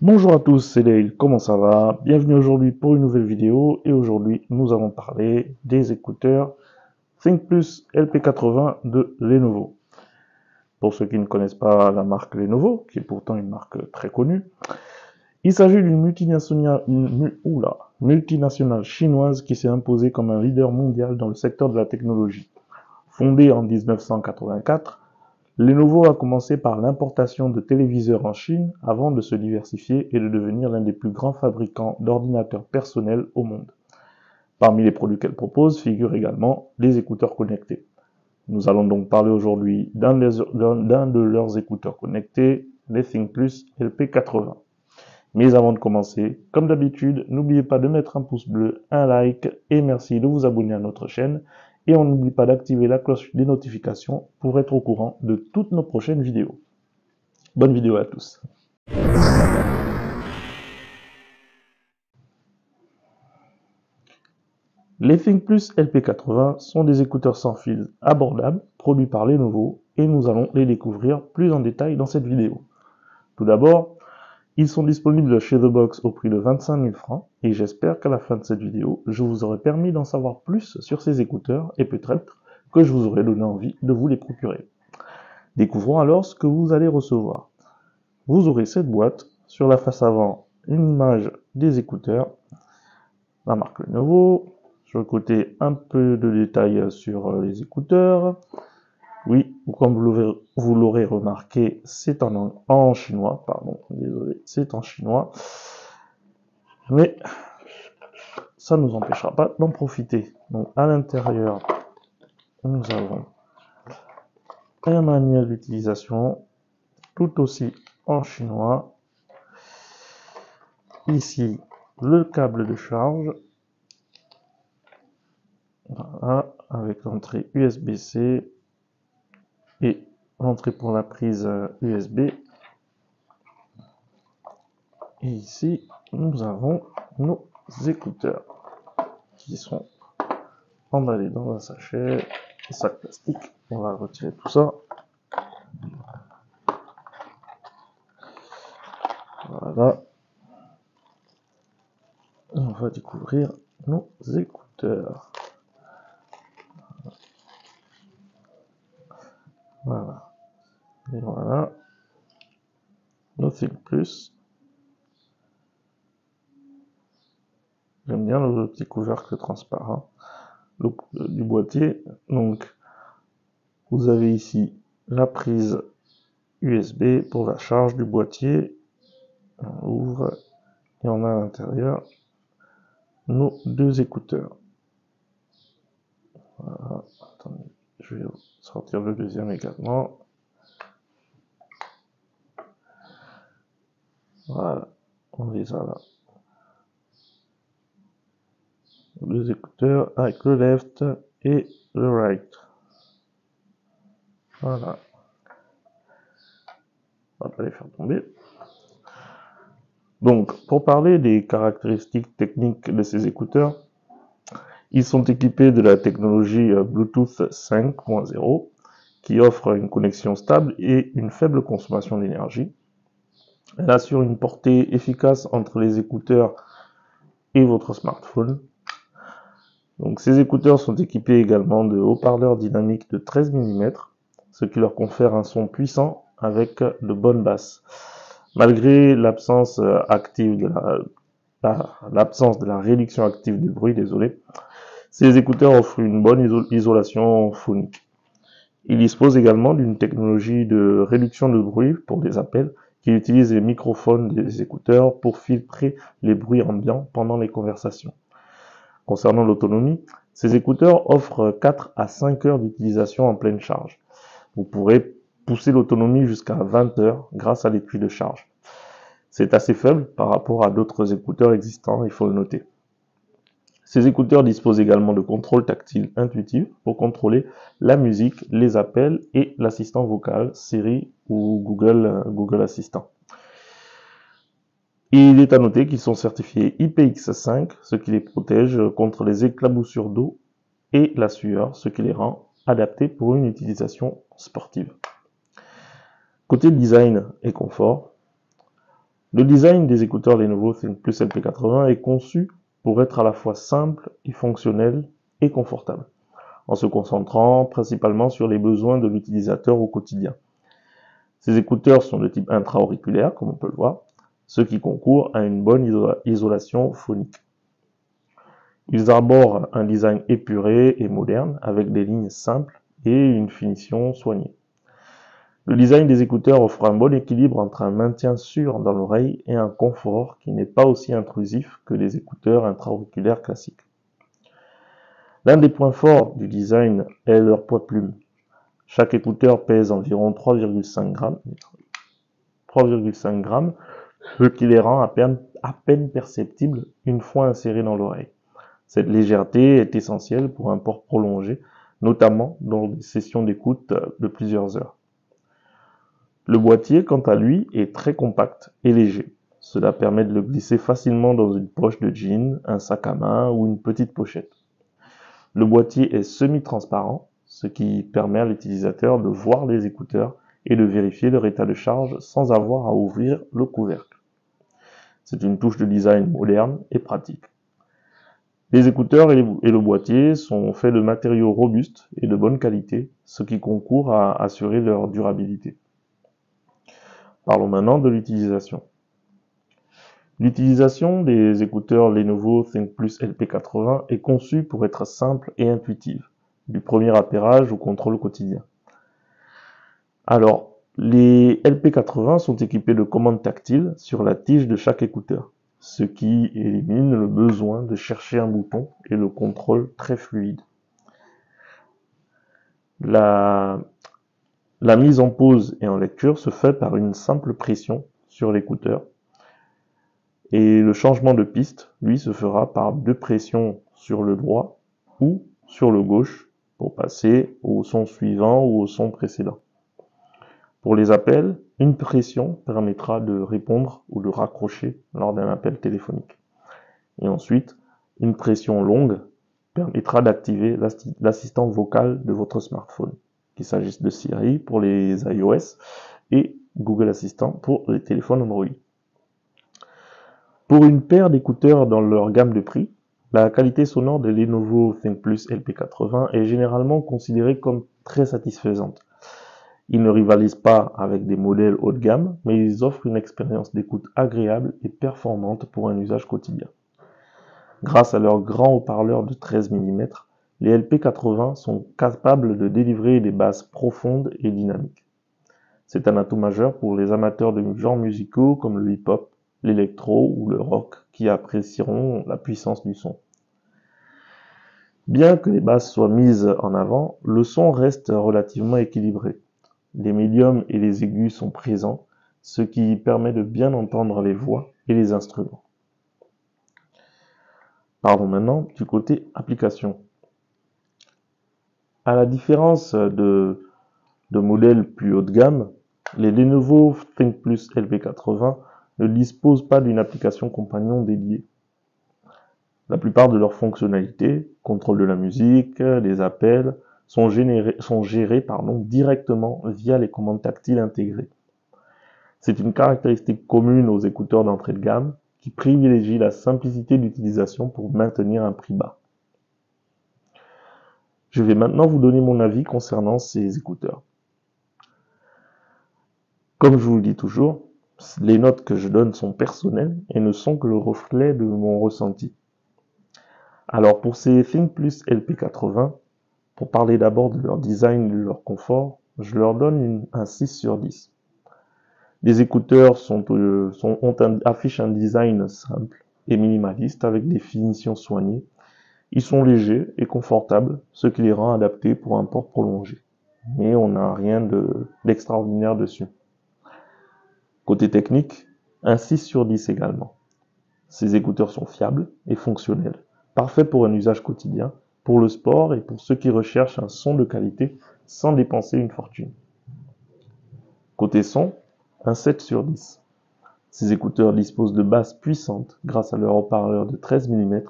Bonjour à tous, c'est Leïl, comment ça va? Bienvenue aujourd'hui pour une nouvelle vidéo et aujourd'hui nous allons parler des écouteurs ThinkPlus LP80 de Lenovo. Pour ceux qui ne connaissent pas la marque Lenovo, qui est pourtant une marque très connue, il s'agit d'une multinationale chinoise qui s'est imposée comme un leader mondial dans le secteur de la technologie. Fondée en 1984, Lenovo a commencé par l'importation de téléviseurs en Chine avant de se diversifier et de devenir l'un des plus grands fabricants d'ordinateurs personnels au monde. Parmi les produits qu'elle propose figurent également les écouteurs connectés. Nous allons donc parler aujourd'hui d'un de leurs écouteurs connectés, les ThinkPlus LP80. Mais avant de commencer, comme d'habitude, n'oubliez pas de mettre un pouce bleu, un like et merci de vous abonner à notre chaîne. Et on n'oublie pas d'activer la cloche des notifications pour être au courant de toutes nos prochaines vidéos. Bonne vidéo à tous. Les ThinkPlus LP80 sont des écouteurs sans fil abordables produits par Lenovo et nous allons les découvrir plus en détail dans cette vidéo. Tout d'abord, ils sont disponibles chez The Box au prix de 25 000 francs et j'espère qu'à la fin de cette vidéo, je vous aurai permis d'en savoir plus sur ces écouteurs et peut-être que je vous aurai donné envie de vous les procurer. Découvrons alors ce que vous allez recevoir. Vous aurez cette boîte, sur la face avant, une image des écouteurs, la marque Lenovo, sur le côté un peu de détails sur les écouteurs. Oui, comme vous l'aurez remarqué, c'est en chinois, pardon, désolé, c'est en chinois. Mais ça ne nous empêchera pas d'en profiter. Donc à l'intérieur, nous avons un manuel d'utilisation, tout aussi en chinois. Ici, le câble de charge, voilà, avec l'entrée USB-C et l'entrée pour la prise USB. Et ici, nous avons nos écouteurs qui sont emballés dans un sachet, un sac plastique. On va retirer tout ça. Voilà. On va découvrir nos écouteurs. Voilà. Et voilà. Nos ThinkPlus. J'aime bien le petit couvercle transparent du boîtier. Donc, vous avez ici la prise USB pour la charge du boîtier. On ouvre et on a à l'intérieur nos deux écouteurs. Voilà. Attendez, je vais sortir le deuxième également. Voilà, on les a là. Deux écouteurs avec le left et le right. Voilà. On va pas les faire tomber. Donc, pour parler des caractéristiques techniques de ces écouteurs, ils sont équipés de la technologie Bluetooth 5.0 qui offre une connexion stable et une faible consommation d'énergie. Elle assure une portée efficace entre les écouteurs et votre smartphone. Donc, ces écouteurs sont équipés également de haut-parleurs dynamiques de 13 mm, ce qui leur confère un son puissant avec de bonnes basses. Malgré l'absence active de l'absence de la réduction active du bruit, ces écouteurs offrent une bonne isolation phonique. Ils disposent également d'une technologie de réduction de bruit pour des appels qui utilise les microphones des écouteurs pour filtrer les bruits ambiants pendant les conversations. Concernant l'autonomie, ces écouteurs offrent 4 à 5 heures d'utilisation en pleine charge. Vous pourrez pousser l'autonomie jusqu'à 20 heures grâce à l'étui de charge. C'est assez faible par rapport à d'autres écouteurs existants, il faut le noter. Ces écouteurs disposent également de contrôle tactile intuitif pour contrôler la musique, les appels et l'assistant vocal, Siri ou Google Assistant. Il est à noter qu'ils sont certifiés IPX5, ce qui les protège contre les éclaboussures d'eau et la sueur, ce qui les rend adaptés pour une utilisation sportive. Côté design et confort, Le design des écouteurs Lenovo ThinkPlus LP80 est conçu pour être à la fois simple et fonctionnel et confortable, en se concentrant principalement sur les besoins de l'utilisateur au quotidien. Ces écouteurs sont de type intra-auriculaire, comme on peut le voir, ce qui concourt à une bonne isolation phonique. Ils arborent un design épuré et moderne, avec des lignes simples et une finition soignée. Le design des écouteurs offre un bon équilibre entre un maintien sûr dans l'oreille et un confort qui n'est pas aussi intrusif que les écouteurs intra-auriculaires classiques. L'un des points forts du design est leur poids plume. Chaque écouteur pèse environ 3,5 grammes, ce qui les rend à peine perceptibles une fois insérés dans l'oreille. Cette légèreté est essentielle pour un port prolongé, notamment dans des sessions d'écoute de plusieurs heures. Le boîtier, quant à lui, est très compact et léger. Cela permet de le glisser facilement dans une poche de jean, un sac à main ou une petite pochette. Le boîtier est semi-transparent, ce qui permet à l'utilisateur de voir les écouteurs et de vérifier leur état de charge sans avoir à ouvrir le couvercle. C'est une touche de design moderne et pratique. Les écouteurs et le boîtier sont faits de matériaux robustes et de bonne qualité, ce qui concourt à assurer leur durabilité. Parlons maintenant de l'utilisation. L'utilisation des écouteurs Lenovo ThinkPlus LP80 est conçue pour être simple et intuitive, du premier appairage au contrôle quotidien. Alors, les LP80 sont équipés de commandes tactiles sur la tige de chaque écouteur, ce qui élimine le besoin de chercher un bouton et le contrôle très fluide. La mise en pause et en lecture se fait par une simple pression sur l'écouteur. Et le changement de piste, lui, se fera par 2 pressions sur le droit ou sur le gauche pour passer au son suivant ou au son précédent. Pour les appels, une pression permettra de répondre ou de raccrocher lors d'un appel téléphonique. Et ensuite, une pression longue permettra d'activer l'assistant vocal de votre smartphone, qu'il s'agisse de Siri pour les iOS et Google Assistant pour les téléphones Android. Pour une paire d'écouteurs dans leur gamme de prix, la qualité sonore des Lenovo ThinkPlus LP80 est généralement considérée comme très satisfaisante. Ils ne rivalisent pas avec des modèles haut de gamme, mais ils offrent une expérience d'écoute agréable et performante pour un usage quotidien. Grâce à leurs grands haut-parleurs de 13 mm, les LP80 sont capables de délivrer des basses profondes et dynamiques. C'est un atout majeur pour les amateurs de genres musicaux comme le hip-hop, l'électro ou le rock qui apprécieront la puissance du son. Bien que les basses soient mises en avant, le son reste relativement équilibré. Les médiums et les aigus sont présents, ce qui permet de bien entendre les voix et les instruments. Parlons maintenant du côté application. À la différence de modèles plus haut de gamme, les Lenovo ThinkPlus LP80 ne disposent pas d'une application compagnon dédiée. La plupart de leurs fonctionnalités, contrôle de la musique, des appels, sont gérées directement via les commandes tactiles intégrées. C'est une caractéristique commune aux écouteurs d'entrée de gamme qui privilégie la simplicité d'utilisation pour maintenir un prix bas. Je vais maintenant vous donner mon avis concernant ces écouteurs. Comme je vous le dis toujours, les notes que je donne sont personnelles et ne sont que le reflet de mon ressenti. Alors pour ces ThinkPlus LP80, pour parler d'abord de leur design et de leur confort, je leur donne un 6 sur 10. Les écouteurs affichent un design simple et minimaliste avec des finitions soignées. Ils sont légers et confortables, ce qui les rend adaptés pour un port prolongé. Mais on n'a rien d'extraordinaire dessus. Côté technique, un 6 sur 10 également. Ces écouteurs sont fiables et fonctionnels, parfaits pour un usage quotidien, pour le sport et pour ceux qui recherchent un son de qualité sans dépenser une fortune. Côté son, un 7 sur 10. Ces écouteurs disposent de basses puissantes grâce à leur haut-parleur de 13 mm.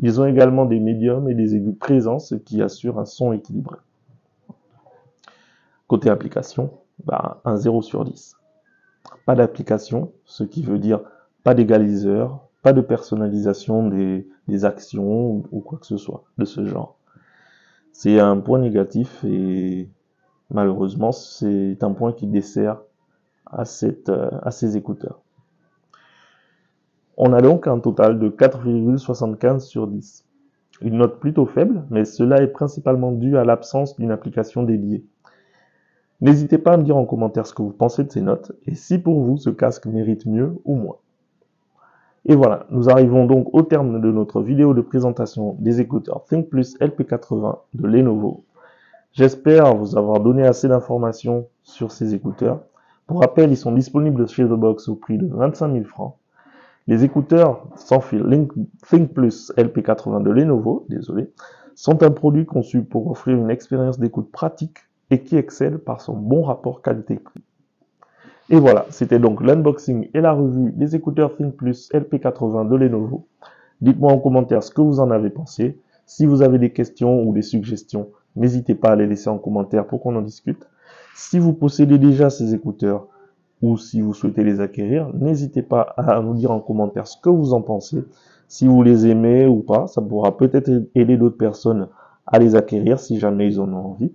Ils ont également des médiums et des aigus présents, ce qui assure un son équilibré. Côté application, un 0 sur 10. pas d'application, ce qui veut dire pas d'égaliseur, pas de personnalisation des actions ou quoi que ce soit de ce genre. C'est un point négatif et malheureusement, c'est un point qui dessert à ces écouteurs. On a donc un total de 4,75 sur 10. Une note plutôt faible, mais cela est principalement dû à l'absence d'une application dédiée. N'hésitez pas à me dire en commentaire ce que vous pensez de ces notes et si pour vous ce casque mérite mieux ou moins. Et voilà, nous arrivons donc au terme de notre vidéo de présentation des écouteurs ThinkPlus LP80 de Lenovo. J'espère vous avoir donné assez d'informations sur ces écouteurs. Pour rappel, ils sont disponibles chez The Box au prix de 25 000 francs. Les écouteurs sans fil ThinkPlus LP80 de Lenovo, sont un produit conçu pour offrir une expérience d'écoute pratique et qui excelle par son bon rapport qualité-prix. Et voilà, c'était donc l'unboxing et la revue des écouteurs ThinkPlus LP80 de Lenovo. Dites-moi en commentaire ce que vous en avez pensé. Si vous avez des questions ou des suggestions, n'hésitez pas à les laisser en commentaire pour qu'on en discute. Si vous possédez déjà ces écouteurs ou si vous souhaitez les acquérir, n'hésitez pas à nous dire en commentaire ce que vous en pensez. Si vous les aimez ou pas, ça pourra peut-être aider d'autres personnes à les acquérir si jamais ils en ont envie.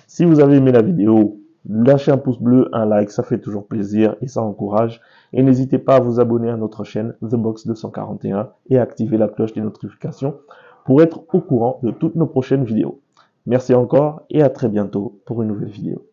Si vous avez aimé la vidéo, lâchez un pouce bleu, un like, ça fait toujours plaisir et ça encourage. Et n'hésitez pas à vous abonner à notre chaîne The Box 241 et à activer la cloche des notifications pour être au courant de toutes nos prochaines vidéos. Merci encore et à très bientôt pour une nouvelle vidéo.